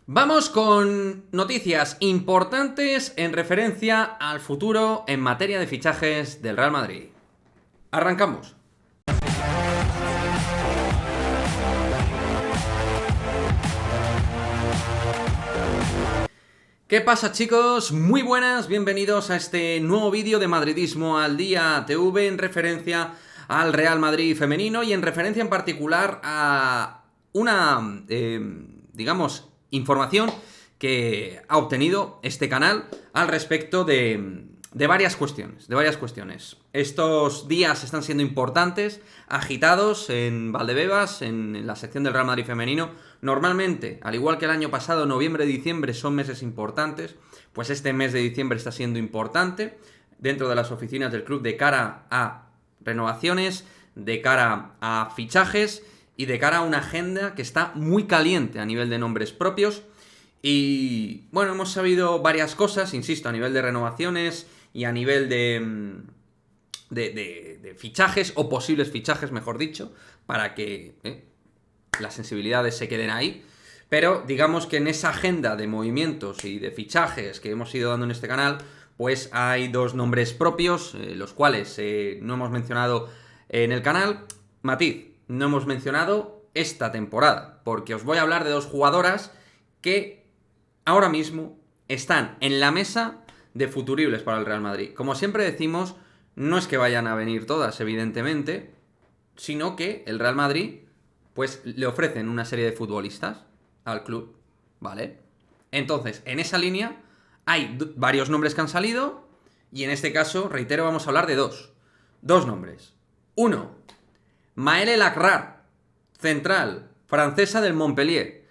Vamos con noticias importantes en referencia al futuro en materia de fichajes del Real Madrid. Arrancamos. ¿Qué pasa, chicos? Muy buenas, bienvenidos a este nuevo vídeo de Madridismo al Día TV en referencia al Real Madrid femenino y en referencia en particular a una, digamos, información que ha obtenido este canal al respecto de varias cuestiones. Estos días están siendo importantes, agitados en Valdebebas, en la sección del Real Madrid femenino. Normalmente, al igual que el año pasado, noviembre y diciembre son meses importantes, pues este mes de diciembre está siendo importante dentro de las oficinas del club de cara a renovaciones, de cara a fichajes y de cara a una agenda que está muy caliente a nivel de nombres propios. Y bueno, hemos sabido varias cosas, insisto, a nivel de renovaciones y a nivel de fichajes o posibles fichajes, mejor dicho, para que las sensibilidades se queden ahí. Pero digamos que en esa agenda de movimientos y de fichajes que hemos ido dando en este canal, pues hay dos nombres propios, los cuales no hemos mencionado en el canal. Matiz, no hemos mencionado esta temporada, porque os voy a hablar de dos jugadoras que ahora mismo están en la mesa de futuribles para el Real Madrid. Como siempre decimos, no es que vayan a venir todas, evidentemente, sino que el Real Madrid pues le ofrecen una serie de futbolistas al club, ¿vale? Entonces, en esa línea hay varios nombres que han salido y en este caso, reitero, vamos a hablar de dos nombres. Uno, Maëlle Lacrar, central, francesa del Montpellier.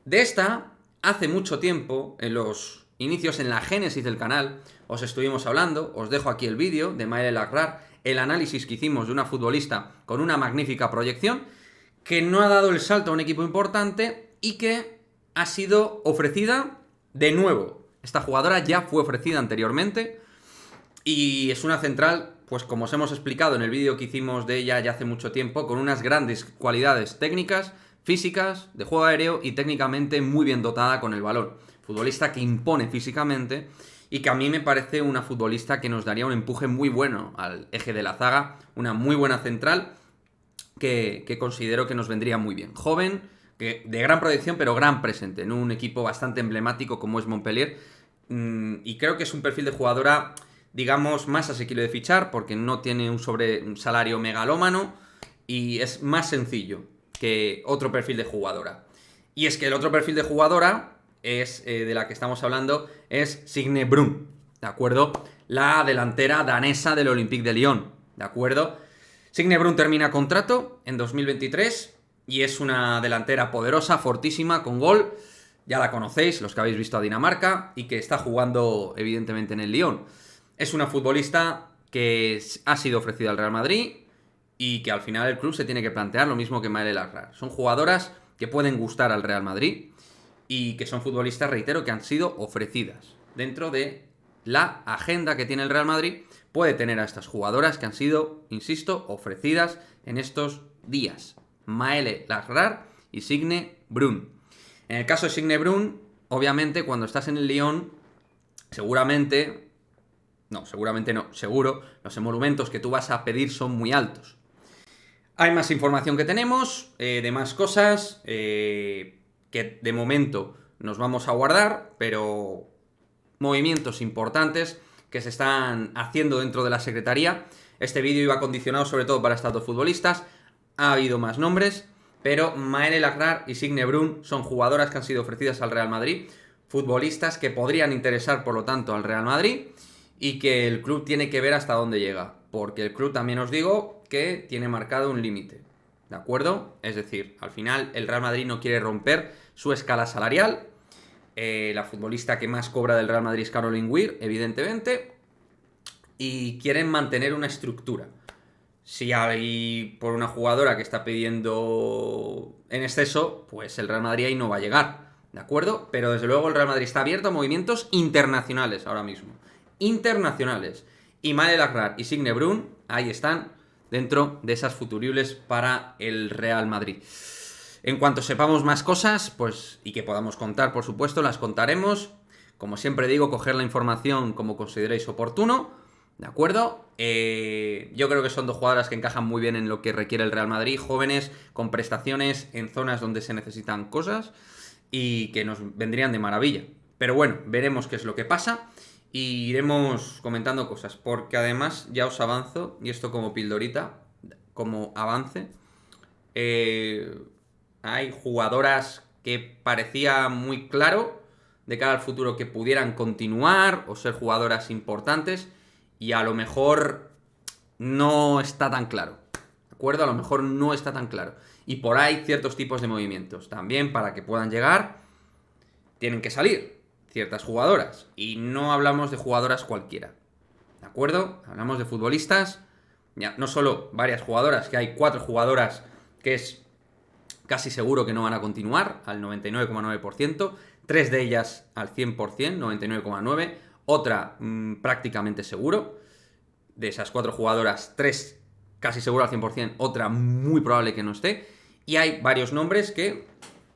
De esta, hace mucho tiempo, en los inicios, en la génesis del canal, os estuvimos hablando, os dejo aquí el vídeo de Maëlle Lacrar, el análisis que hicimos de una futbolista con una magnífica proyección, que no ha dado el salto a un equipo importante y que ha sido ofrecida de nuevo. Esta jugadora ya fue ofrecida anteriormente y es una central, pues como os hemos explicado en el vídeo que hicimos de ella ya hace mucho tiempo, con unas grandes cualidades técnicas, físicas, de juego aéreo y técnicamente muy bien dotada con el balón. Futbolista que impone físicamente y que a mí me parece una futbolista que nos daría un empuje muy bueno al eje de la zaga, una muy buena central que considero que nos vendría muy bien. Joven, de gran proyección, pero gran presente en un equipo bastante emblemático como es Montpellier. Y creo que es un perfil de jugadora, digamos, más asequible de fichar, porque no tiene un salario megalómano y es más sencillo que otro perfil de jugadora. Y es que el otro perfil de jugadora es de la que estamos hablando, es Signe Brun, ¿de acuerdo? La delantera danesa del Olympique de Lyon, ¿de acuerdo? Signe Brun termina contrato en 2023 y es una delantera poderosa, fortísima, con gol. Ya la conocéis, los que habéis visto a Dinamarca, y que está jugando evidentemente en el Lyon. Es una futbolista que ha sido ofrecida al Real Madrid y que al final el club se tiene que plantear lo mismo que Maëlle Lacrar. Son jugadoras que pueden gustar al Real Madrid y que son futbolistas, reitero, que han sido ofrecidas dentro de la agenda que tiene el Real Madrid. Puede tener a estas jugadoras que han sido, insisto, ofrecidas en estos días. Maëlle Lacrar y Signe Brun. En el caso de Signe Brun, obviamente, cuando estás en el Lyon, seguro, los emolumentos que tú vas a pedir son muy altos. Hay más información que tenemos, de más cosas, que de momento nos vamos a guardar, pero movimientos importantes que se están haciendo dentro de la secretaría. Este vídeo iba condicionado sobre todo para estas dos futbolistas. Ha habido más nombres, pero Maëlle Lacrar y Signe Brun son jugadoras que han sido ofrecidas al Real Madrid, futbolistas que podrían interesar por lo tanto al Real Madrid y que el club tiene que ver hasta dónde llega, porque el club, también os digo, que tiene marcado un límite, ¿de acuerdo? Es decir, al final el Real Madrid no quiere romper su escala salarial. La futbolista que más cobra del Real Madrid es Caroline Weir, evidentemente, y quieren mantener una estructura. Si hay por una jugadora que está pidiendo en exceso, pues el Real Madrid ahí no va a llegar, ¿de acuerdo? Pero desde luego el Real Madrid está abierto a movimientos internacionales ahora mismo. Internacionales. Y Maëlle Lacrar y Signe Brun ahí están dentro de esas futuribles para el Real Madrid. En cuanto sepamos más cosas, pues, y que podamos contar, por supuesto, las contaremos. Como siempre digo, coger la información como consideréis oportuno, ¿de acuerdo? Yo creo que son dos jugadoras que encajan muy bien en lo que requiere el Real Madrid, jóvenes, con prestaciones en zonas donde se necesitan cosas y que nos vendrían de maravilla. Pero bueno, veremos qué es lo que pasa y iremos comentando cosas, porque además ya os avanzo, y esto como pildorita, como avance, hay jugadoras que parecía muy claro de cara al futuro que pudieran continuar o ser jugadoras importantes y a lo mejor no está tan claro, ¿de acuerdo? A lo mejor no está tan claro. Y por ahí ciertos tipos de movimientos. También para que puedan llegar tienen que salir ciertas jugadoras. Y no hablamos de jugadoras cualquiera, ¿de acuerdo? Hablamos de futbolistas, ya, no solo varias jugadoras, que hay 4 jugadoras que es casi seguro que no van a continuar, al 99,9%, 3 de ellas al 100%, 99,9%, otra prácticamente seguro, de esas 4 jugadoras, 3 casi seguro al 100%, otra muy probable que no esté, y hay varios nombres que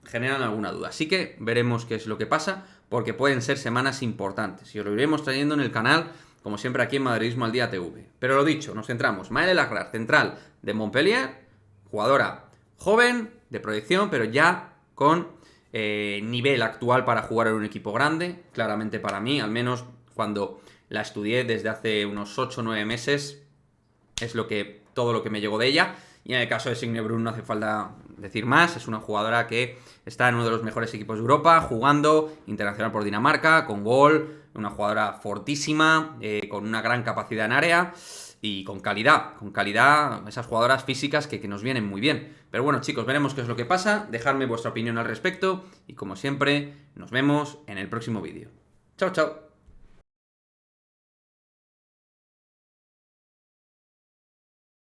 generan alguna duda, así que veremos qué es lo que pasa, porque pueden ser semanas importantes, y os lo iremos trayendo en el canal, como siempre aquí en Madridismo al Día TV. Pero lo dicho, nos centramos. Maëlle Lacrar, central de Montpellier, jugadora joven, de proyección, pero ya con nivel actual para jugar en un equipo grande. Claramente para mí, al menos cuando la estudié desde hace unos 8 o 9 meses, es todo lo que me llegó de ella. Y en el caso de Signe Brun no hace falta decir más, es una jugadora que está en uno de los mejores equipos de Europa, jugando, internacional por Dinamarca, con gol, una jugadora fortísima, con una gran capacidad en área y con calidad, esas jugadoras físicas que nos vienen muy bien. Pero bueno, chicos, veremos qué es lo que pasa, dejadme vuestra opinión al respecto y como siempre, nos vemos en el próximo vídeo. Chao, chao.